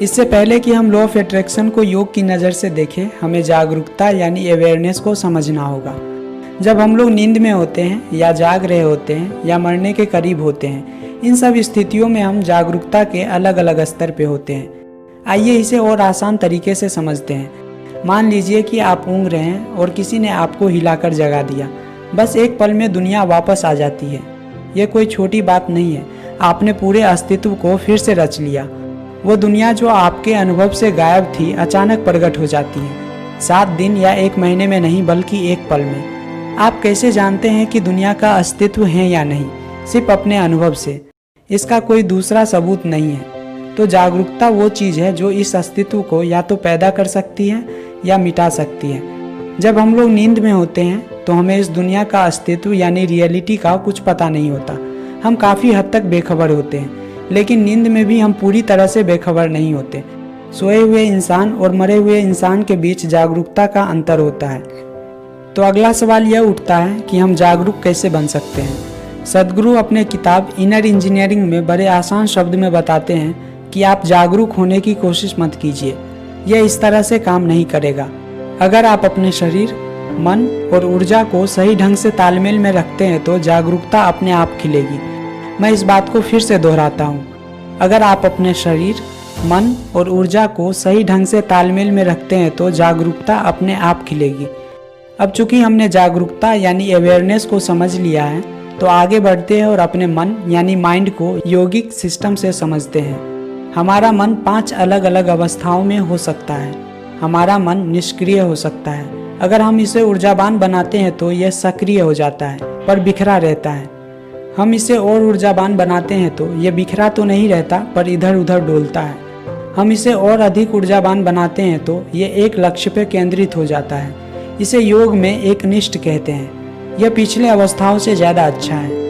इससे पहले कि हम लॉ ऑफ अट्रैक्शन को योग की नज़र से देखें, हमें जागरूकता यानी अवेयरनेस को समझना होगा। जब हम लोग नींद में होते हैं या जाग रहे होते हैं या मरने के करीब होते हैं, इन सब स्थितियों में हम जागरूकता के अलग अलग स्तर पे होते हैं। आइए इसे और आसान तरीके से समझते हैं। मान लीजिए कि आप ऊँग रहे हैं और किसी ने आपको हिलाकर जगा दिया। बस एक पल में दुनिया वापस आ जाती है। ये कोई छोटी बात नहीं है, आपने पूरे अस्तित्व को फिर से रच लिया। वो दुनिया जो आपके अनुभव से गायब थी अचानक प्रकट हो जाती है। 7 दिन या 1 महीने में नहीं, बल्कि एक पल में। आप कैसे जानते हैं कि दुनिया का अस्तित्व है या नहीं? सिर्फ अपने अनुभव से। इसका कोई दूसरा सबूत नहीं है। तो जागरूकता वो चीज़ है जो इस अस्तित्व को या तो पैदा कर सकती है या मिटा सकती है। जब हम लोग नींद में होते हैं तो हमें इस दुनिया का अस्तित्व यानी रियलिटी का कुछ पता नहीं होता। हम काफ़ी हद तक बेखबर होते हैं, लेकिन नींद में भी हम पूरी तरह से बेखबर नहीं होते। सोए हुए इंसान और मरे हुए इंसान के बीच जागरूकता का अंतर होता है। तो अगला सवाल यह उठता है कि हम जागरूक कैसे बन सकते हैं। सद्गुरु अपने किताब इनर इंजीनियरिंग में बड़े आसान शब्द में बताते हैं कि आप जागरूक होने की कोशिश मत कीजिए। यह इस तरह से काम नहीं करेगा। अगर आप अपने शरीर, मन और ऊर्जा को सही ढंग से तालमेल में रखते हैं तो जागरूकता अपने आप खिलेगी। मैं इस बात को फिर से दोहराता हूँ। अगर आप अपने शरीर, मन और ऊर्जा को सही ढंग से तालमेल में रखते हैं तो जागरूकता अपने आप खिलेगी। अब चूंकि हमने जागरूकता यानी अवेयरनेस को समझ लिया है, तो आगे बढ़ते हैं और अपने मन यानी माइंड को योगिक सिस्टम से समझते हैं। हमारा मन 5 अलग अलग अवस्थाओं में हो सकता है। हमारा मन निष्क्रिय हो सकता है। अगर हम इसे ऊर्जावान बनाते हैं तो यह सक्रिय हो जाता है पर बिखरा रहता है। हम इसे और ऊर्जावान बनाते हैं तो यह बिखरा तो नहीं रहता पर इधर उधर डोलता है। हम इसे और अधिक ऊर्जावान बनाते हैं तो यह एक लक्ष्य पर केंद्रित हो जाता है। इसे योग में एक निष्ठ कहते हैं। यह पिछले अवस्थाओं से ज़्यादा अच्छा है।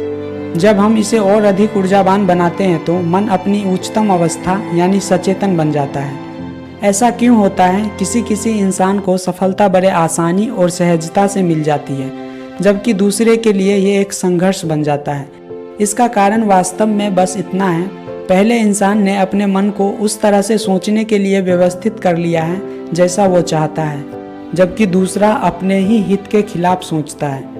जब हम इसे और अधिक ऊर्जावान बनाते हैं तो मन अपनी उच्चतम अवस्था यानी सचेतन बन जाता है। ऐसा क्यों होता है? किसी किसी इंसान को सफलता बड़े आसानी और सहजता से मिल जाती है, जबकि दूसरे के लिए ये एक संघर्ष बन जाता है। इसका कारण वास्तव में बस इतना है, पहले इंसान ने अपने मन को उस तरह से सोचने के लिए व्यवस्थित कर लिया है जैसा वो चाहता है, जबकि दूसरा अपने ही हित के खिलाफ सोचता है।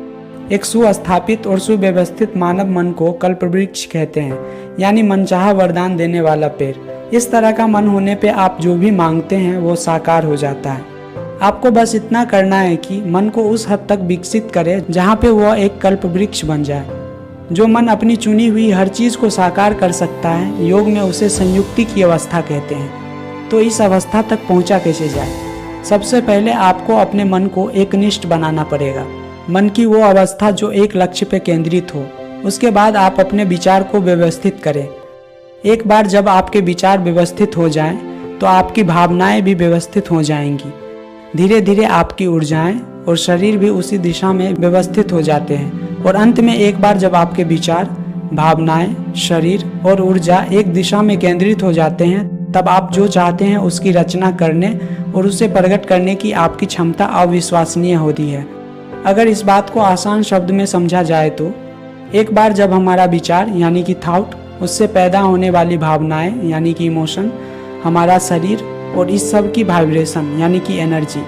एक सुस्थापित और सुव्यवस्थित मानव मन को कल्पवृक्ष कहते हैं, यानी मनचाहा वरदान देने वाला पेड़। इस तरह का मन होने पे आप जो भी मांगते हैं वो साकार हो जाता है। आपको बस इतना करना है कि मन को उस हद तक विकसित करें जहाँ पे वह एक कल्पवृक्ष बन जाए। जो मन अपनी चुनी हुई हर चीज़ को साकार कर सकता है, योग में उसे संयुक्ति की अवस्था कहते हैं। तो इस अवस्था तक पहुँचा कैसे जाए? सबसे पहले आपको अपने मन को एकनिष्ठ बनाना पड़ेगा। मन की वो अवस्था जो एक लक्ष्य पे केंद्रित हो। उसके बाद आप अपने विचार को व्यवस्थित करें। एक बार जब आपके विचार व्यवस्थित हो जाएं, तो आपकी भावनाएं भी व्यवस्थित हो जाएंगी। धीरे धीरे आपकी ऊर्जाएं और शरीर भी उसी दिशा में व्यवस्थित हो जाते हैं। और अंत में एक बार जब आपके विचार, भावनाएं, शरीर और ऊर्जा एक दिशा में केंद्रित हो जाते हैं, तब आप जो चाहते हैं उसकी रचना करने और उसे प्रकट करने की आपकी क्षमता अविश्वसनीय होती है। अगर इस बात को आसान शब्द में समझा जाए तो एक बार जब हमारा विचार यानी कि थॉट, उससे पैदा होने वाली भावनाएं यानी कि इमोशन, हमारा शरीर और इस सब की वाइब्रेशन यानी कि एनर्जी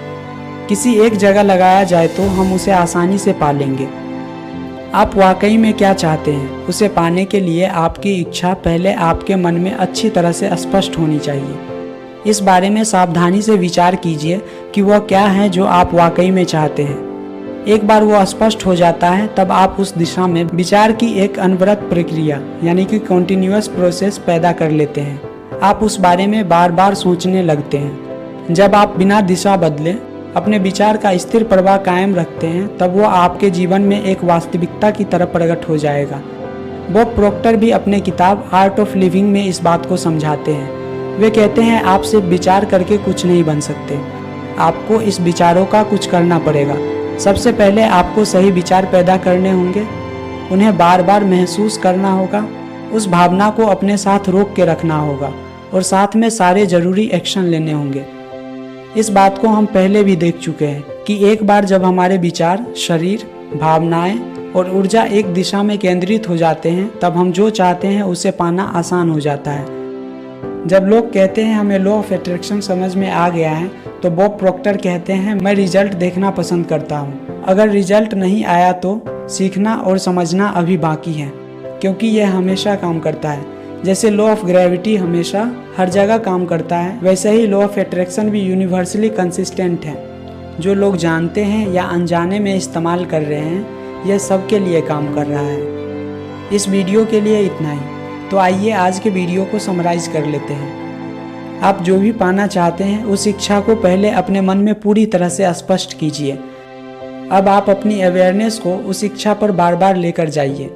किसी एक जगह लगाया जाए तो हम उसे आसानी से पा लेंगे। आप वाकई में क्या चाहते हैं, उसे पाने के लिए आपकी इच्छा पहले आपके मन में अच्छी तरह से स्पष्ट होनी चाहिए। इस बारे में सावधानी से विचार कीजिए कि वह क्या है जो आप वाकई में चाहते हैं। एक बार वो स्पष्ट हो जाता है, तब आप उस दिशा में विचार की एक अनवरत प्रक्रिया यानी कि कॉन्टिन्यूअस प्रोसेस पैदा कर लेते हैं। आप उस बारे में बार बार सोचने लगते हैं। जब आप बिना दिशा बदले अपने विचार का स्थिर प्रवाह कायम रखते हैं, तब वो आपके जीवन में एक वास्तविकता की तरह प्रकट हो जाएगा। बॉब प्रॉक्टर भी अपने किताब आर्ट ऑफ लिविंग में इस बात को समझाते हैं। वे कहते हैं, आप सिर्फ विचार करके कुछ नहीं बन सकते, आपको इस विचारों का कुछ करना पड़ेगा। सबसे पहले आपको सही विचार पैदा करने होंगे, उन्हें बार बार महसूस करना होगा, उस भावना को अपने साथ रोक के रखना होगा और साथ में सारे जरूरी एक्शन लेने होंगे। इस बात को हम पहले भी देख चुके हैं कि एक बार जब हमारे विचार, शरीर, भावनाएं और ऊर्जा एक दिशा में केंद्रित हो जाते हैं, तब हम जो चाहते हैं उसे पाना आसान हो जाता है। जब लोग कहते हैं हमें लॉ ऑफ अट्रैक्शन समझ में आ गया है, तो बॉब प्रॉक्टर कहते हैं मैं रिजल्ट देखना पसंद करता हूँ। अगर रिजल्ट नहीं आया तो सीखना और समझना अभी बाकी है, क्योंकि यह हमेशा काम करता है। जैसे लॉ ऑफ ग्रेविटी हमेशा हर जगह काम करता है, वैसे ही लॉ ऑफ अट्रैक्शन भी यूनिवर्सली कंसिस्टेंट है। जो लोग जानते हैं या अनजाने में इस्तेमाल कर रहे हैं, यह सबके लिए काम कर रहा है। इस वीडियो के लिए इतना ही। तो आइए आज के वीडियो को समराइज कर लेते हैं। आप जो भी पाना चाहते हैं उस इच्छा को पहले अपने मन में पूरी तरह से स्पष्ट कीजिए। अब आप अपनी अवेयरनेस को उस इच्छा पर बार बार लेकर जाइए।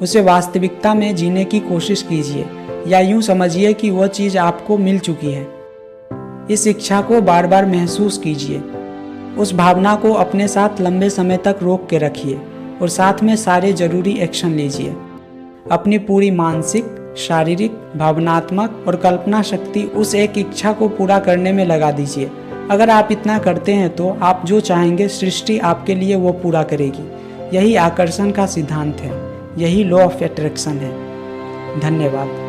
उसे वास्तविकता में जीने की कोशिश कीजिए, या यूं समझिए कि वह चीज़ आपको मिल चुकी है। इस इच्छा को बार बार महसूस कीजिए। उस भावना को अपने साथ लंबे समय तक रोक के रखिए और साथ में सारे जरूरी एक्शन लीजिए। अपनी पूरी मानसिक, शारीरिक, भावनात्मक और कल्पना शक्ति उस एक इच्छा को पूरा करने में लगा दीजिए। अगर आप इतना करते हैं तो आप जो चाहेंगे सृष्टि आपके लिए वो पूरा करेगी। यही आकर्षण का सिद्धांत है, यही लॉ ऑफ अट्रैक्शन है। धन्यवाद।